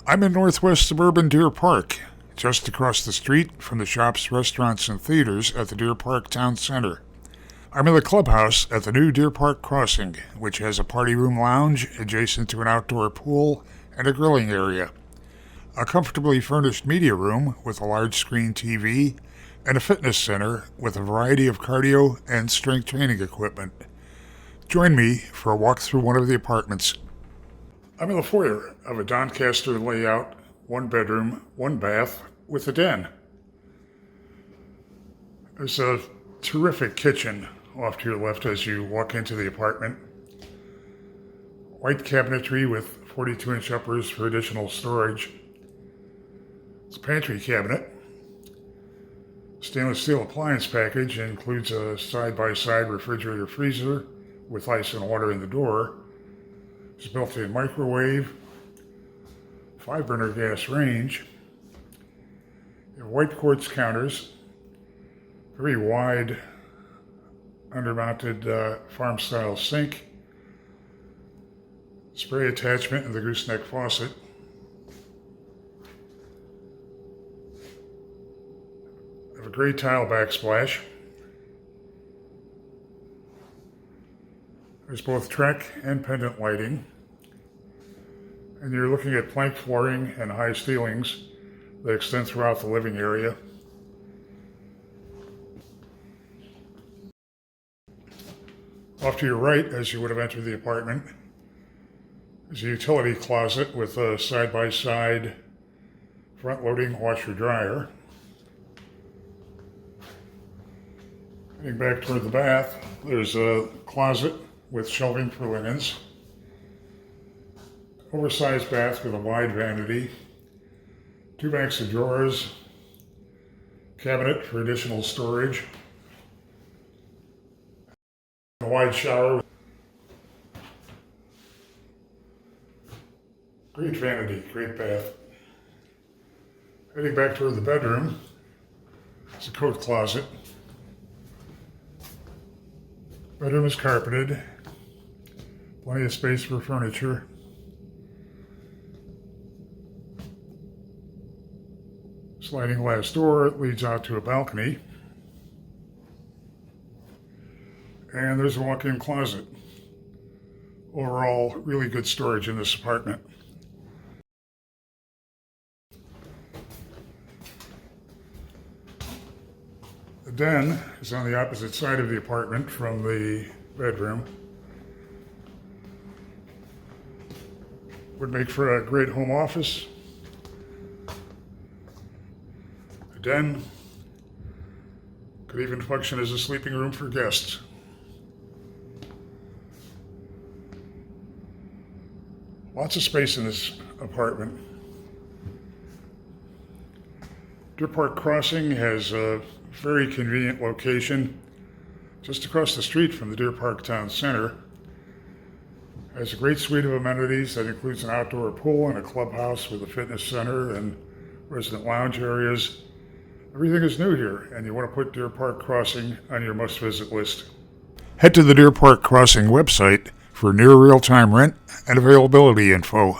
I'm in northwest suburban Deer Park, just across the street from the shops, restaurants, and theaters at the Deer Park Town Center. I'm in the clubhouse at the new Deer Park Crossing, which has a party room lounge adjacent to an outdoor pool and a grilling area, a comfortably furnished media room with a large screen TV, and a fitness center with a variety of cardio and strength training equipment. Join me for a walk through one of the apartments. I'm in the foyer of a Doncaster layout, 1 bedroom, 1 bath, with a den. There's a terrific kitchen off to your left as you walk into the apartment. White cabinetry with 42-inch uppers for additional storage. It's a pantry cabinet. Stainless steel appliance package includes a side-by-side refrigerator freezer with ice and water in the door. There's a built-in microwave, 5-burner gas range, white quartz counters, very wide undermounted farm-style sink, spray attachment and the gooseneck faucet. Have a gray tile backsplash. There's both Trek and pendant lighting. And you're looking at plank flooring and high ceilings that extend throughout the living area. Off to your right, as you would have entered the apartment, is a utility closet with a side-by-side front-loading washer-dryer. Heading back toward the bath, there's a closet with shelving for linens, oversized bath with a wide vanity, 2 banks of drawers, cabinet for additional storage, a wide shower, great vanity, great bath. Heading back toward the bedroom, it's a coat closet. Bedroom is carpeted, plenty of space for furniture. Sliding glass door leads out to a balcony. And there's a walk-in closet. Overall, really good storage in this apartment. The den is on the opposite side of the apartment from the bedroom. Would make for a great home office. The den could even function as a sleeping room for guests. Lots of space in this apartment. Deer Park Crossing has a very convenient location just across the street from the Deer Park Town Center. Has a great suite of amenities that includes an outdoor pool and a clubhouse with a fitness center and resident lounge areas. Everything is new here, and you want to put Deer Park Crossing on your must-visit list. Head to the Deer Park Crossing website for near real-time rent and availability info.